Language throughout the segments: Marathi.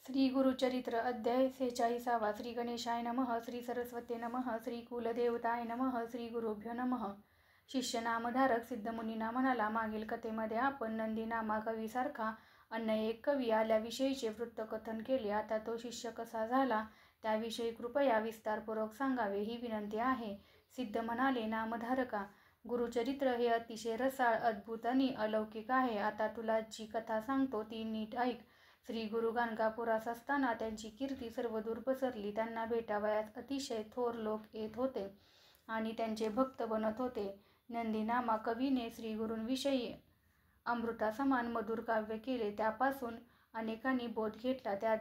श्री गुरुचरित्र अध्याय 46. श्री गणेशाय नमः. श्री सरस्वती नमः. श्री कुलदेवताय नमः. श्री गुरुभ्यो नमः. शिष्य नामधारक सिद्धमुनींना म्हणाला, मागील कथेमध्ये आपण नंदी नामा कवीसारखा अन्य एक कवी आल्याविषयीचे वृत्तकथन केले. आता तो शिष्य कसा झाला त्याविषयी कृपया विस्तारपूर्वक सांगावे ही विनंती आहे. सिद्ध म्हणाले, नामधारका, गुरुचरित्र हे अतिशय रसाळ, अद्भुत आणि अलौकिक आहे. आता तुला जी कथा सांगतो ती नीट ऐक. श्री गुरु गाणगापुरास असताना त्यांची कीर्ती सर्वदूर पसरली. त्यांना भेटावयास अतिशय थोर लोक येत होते आणि त्यांचे भक्त बनत होते. नंदी नामा कवीने श्री गुरूंविषयी अमृतासमान मधुर काव्य केले. त्यापासून अनेकांनी बोध घेतला. त्या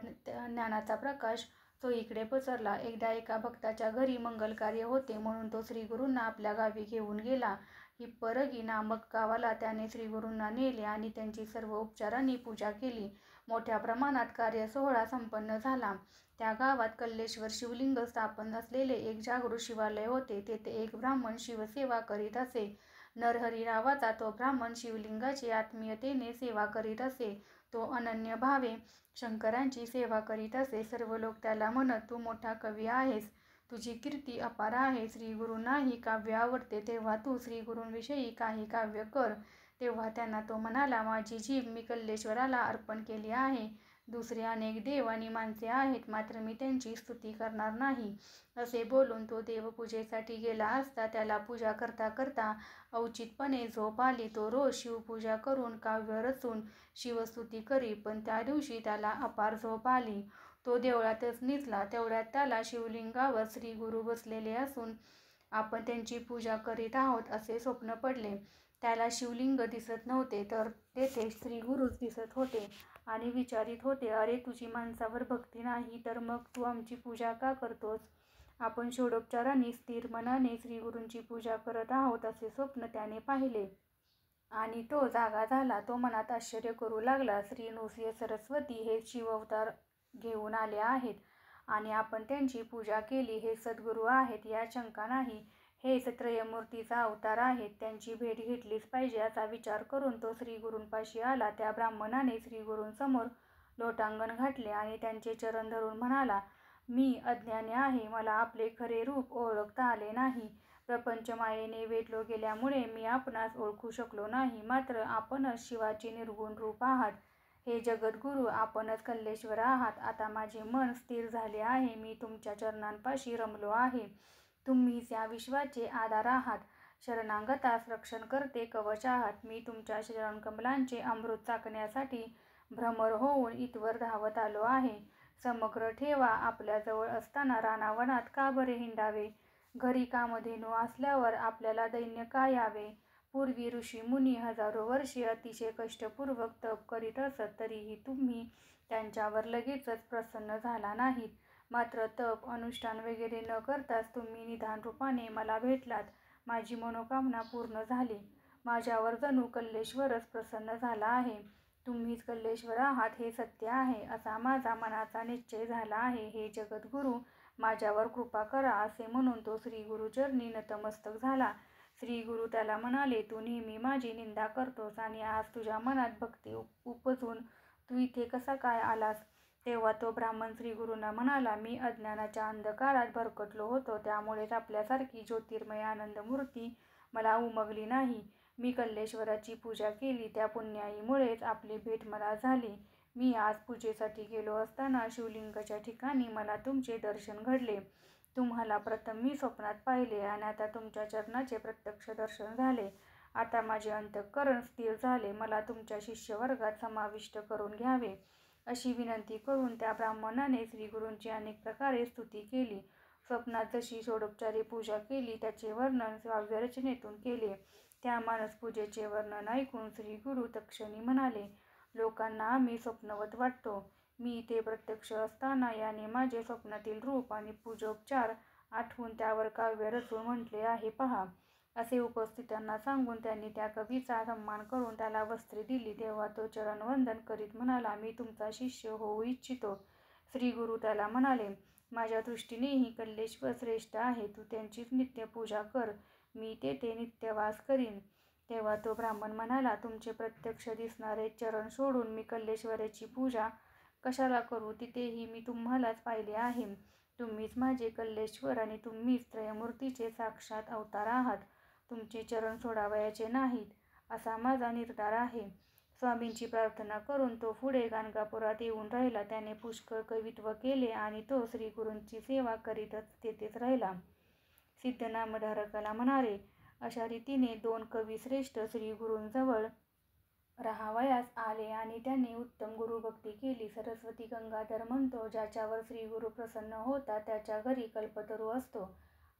ज्ञानाचा प्रकाश चोहीकडे पसरला. एकदा एका भक्ताच्या घरी मंगलकार्य होते म्हणून तो श्रीगुरूंना आपल्या गावी घेऊन गेला. हिप्परगी नामक गावाला त्याने श्रीगुरूंना नेले आणि त्यांची सर्व उपचारांनी पूजा केली. मोठ्या प्रमाणात कार्यसोहळा संपन्न झाला. त्या गावात कल्लेश्वर शिवलिंग स्थापन असलेले एक जागृत शिवालय होते. तेथे एक ब्राह्मण शिवसेवा करीत असे. नरहरी नावाचा तो ब्राह्मण शिवलिंगाची आत्मीयतेने सेवा करीत असे. तो अनन्य भावे शंकरांची सेवा करीत असे. सर्व लोक त्याला म्हणत, तू मोठा कवी आहेस, तुझी कीर्ती अपार आहे. श्रीगुरूंनाही काव्य आवडते, तेव्हा तू श्रीगुरूंविषयी काही काव्य कर. तेव्हा त्यांना तो म्हणाला, माझी जीभ मी कल्लेश्वराला अर्पण केली आहे. दुसरे अनेक देव आणि माणसे आहेत, मात्र मी त्यांची स्तुती करणार नाही. असे बोलून तो देवपूजेसाठी गेला असता त्याला पूजा करता करता अवचितपणे झोप आली. तो रोज शिवपूजा करून काव्य रचून शिवस्तुती करी, पण त्या दिवशी त्याला अपार झोप आली. तो देवळातच निजला. तेवढ्यात त्याला शिवलिंगावर श्रीगुरू बसलेले असून आपण त्यांची पूजा करीत आहोत असे स्वप्न पडले. त्याला शिवलिंग दिसत नव्हते, तर तेथे श्रीगुरूच दिसत होते आणि विचारित होते, अरे, तुझी माणसावर भक्ती नाही तर मग तू आमची पूजा का करतोस? आपण षोडोपचारांनी स्थिर मनाने श्रीगुरूंची पूजा करत आहोत असे स्वप्न त्याने पाहिले आणि तो जागा झाला. तो मनात आश्चर्य करू लागला, श्री नृसिंह सरस्वती हे शिवावतार घेऊन आले आहेत आणि आपण त्यांची पूजा केली. हे सद्गुरू आहेत यात शंका नाही. हेच त्रयमूर्तीचा अवतार आहेत, त्यांची भेट घेतलीच पाहिजे असा विचार करून तो श्रीगुरूंपाशी आला. त्या ब्राह्मणाने श्रीगुरूंसमोर लोटांगण घातले आणि त्यांचे चरण धरून म्हणाला, मी अज्ञानी आहे, मला आपले खरे रूप ओळखता आले नाही. प्रपंचमायेने वेढलो गेल्यामुळे मी आपणास ओळखू शकलो नाही, मात्र आपणच शिवाचे निर्गुण रूप आहात. हे जगद्गुरू, आपणच कल्लेश्वर आहात. आता माझे मन स्थिर झाले आहे. मी तुमच्या चरणांपाशी रमलो आहे. तुम्हीच या विश्वाचे आधार आहात. शरणागतास रक्षणकर्ते कवच आहात. मी तुमच्या चरणकमलांचे अमृत चाखण्यासाठी भ्रमर होऊन इथवर धावत आलो आहे. समग्र ठेवा आपल्याजवळ असताना रानावनात का बरे हिंडावे? घरी कामधेनू असल्यावर आपल्याला दैन्य का यावे? पूर्वी ऋषी मुनी हजारो वर्षे अतिशय कष्टपूर्वक तप करीत असत, तरीही तुम्ही त्यांच्यावर लगेचच प्रसन्न झाला नाहीत. मात्र तप अनुष्ठान वगैरे न करताच तुम्ही निधान रूपाने मला भेटलात. माझी मनोकामना पूर्ण झाली. माझ्यावर जणू कल्लेश्वरच प्रसन्न झाला आहे. तुम्हीच कल्लेश्वर आहात हे सत्य आहे असा माझा मनाचा निश्चय झाला आहे. हे जगद्गुरू, माझ्यावर कृपा करा. असे म्हणून तो श्रीगुरूचरणी नतमस्तक झाला. श्रीगुरू त्याला म्हणाले, तू नेहमी माझी निंदा करतोस आणि आज तुझ्या मनात भक्ती उपजून तू इथे कसा काय आलास? तेव्हा तो ब्राह्मण श्रीगुरूंना म्हणाला, मी अज्ञानाच्या अंधकारात भरकटलो होतो, त्यामुळेच आपल्यासारखी ज्योतिर्मय आनंदमूर्ती मला उमगली नाही. मी कल्लेश्वराची पूजा केली, त्या पुण्याईमुळेच आपली भेट मला झाली. मी आज पूजेसाठी गेलो असताना शिवलिंगाच्या ठिकाणी मला तुमचे दर्शन घडले. तुम्हाला प्रथम मी स्वप्नात पाहिले आणि आता तुमच्या चरणाचे प्रत्यक्ष दर्शन झाले. आता माझे अंतःकरण स्थिर झाले. मला तुमच्या शिष्यवर्गात समाविष्ट करून घ्यावे. अशी विनंती करून त्या ब्राह्मणाने श्रीगुरूंची अनेक प्रकारे स्तुती केली. स्वप्नात जशी षोडोपचारे पूजा केली त्याचे वर्णन काव्यरचनेतून केले. त्या मानसपूजेचे वर्णन ऐकून श्रीगुरू तत्क्षणी म्हणाले, लोकांना आम्ही स्वप्नवत वाटतो. मी इथे प्रत्यक्ष असताना याने माझे स्वप्नातील रूप आणि पूजोपचार आठवून त्यावर काव्य रचून म्हटले आहे पहा. असे उपस्थितांना सांगून त्यांनी त्या कवीचा सन्मान करून त्याला वस्त्रे दिली. तेव्हा तो चरणवंदन करीत म्हणाला, मी तुमचा शिष्य होऊ इच्छितो. श्रीगुरू त्याला म्हणाले, माझ्या दृष्टीनेही कल्लेश्वर श्रेष्ठ आहे. तू त्यांचीच नित्य पूजा कर. मी तेथे नित्यवास करीन. तेव्हा तो ब्राह्मण म्हणाला, तुमचे प्रत्यक्ष दिसणारे चरण सोडून मी कल्लेश्वराची पूजा कशाला करू, तिथेही मी तुम्हालाच पाहिले आहे. तुम्हीच माझे कल्लेश्वर आणि तुम्हीच त्रयमूर्तीचे साक्षात अवतार आहात. तुमचे चरण सोडावयाचे नाहीत असा माझा निर्धार आहे. स्वामींची प्रार्थना करून तो पुढे गाणगापुरात येऊन राहिला. त्याने पुष्कळ कवित्व केले आणि तो श्रीगुरूंची सेवा करीतच तेथेच राहिला. सिद्ध नामधारकाला म्हणाले. अशा रीतीने 2 कवी श्रेष्ठ श्रीगुरूंजवळ राहावयास आले आणि त्यांनी उत्तम गुरुभक्ती केली. सरस्वती गंगाधर म्हणतो, ज्याच्यावर श्रीगुरू प्रसन्न होतात त्याच्या घरी कल्पतरू असतो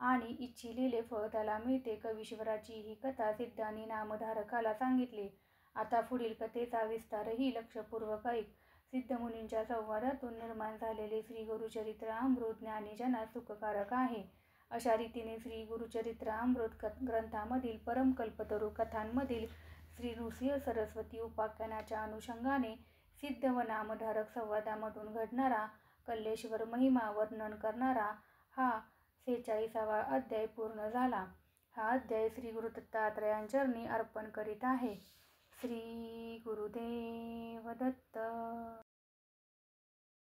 आणि इच्छिलेले फळ त्याला मिळते. कवीश्वराची ही कथा सिद्धांनी नामधारकाला सांगितली. आता पुढील कथेचा विस्तारही लक्षपूर्वक ऐक. सिद्धमुनींच्या संवादातून निर्माण झालेले श्रीगुरुचरित्रामृत ज्ञानीजनास सुखकारक आहे. अशा रीतीने श्रीगुरुचरित्रामृत ग्रंथामधील परमकल्पतरू कथांमधील श्री नृसिंह सरस्वती उपाख्यानाच्या अनुषंगाने सिद्ध व नामधारक संवादामधून घडणारा कल्लेश्वर महिमा वर्णन करणारा हा 46वा अध्याय पूर्ण झाला. हा अध्याय श्री गुरु दत्तात्रयांचरणी अर्पण करीत आहे. श्री गुरुदेव दत्त.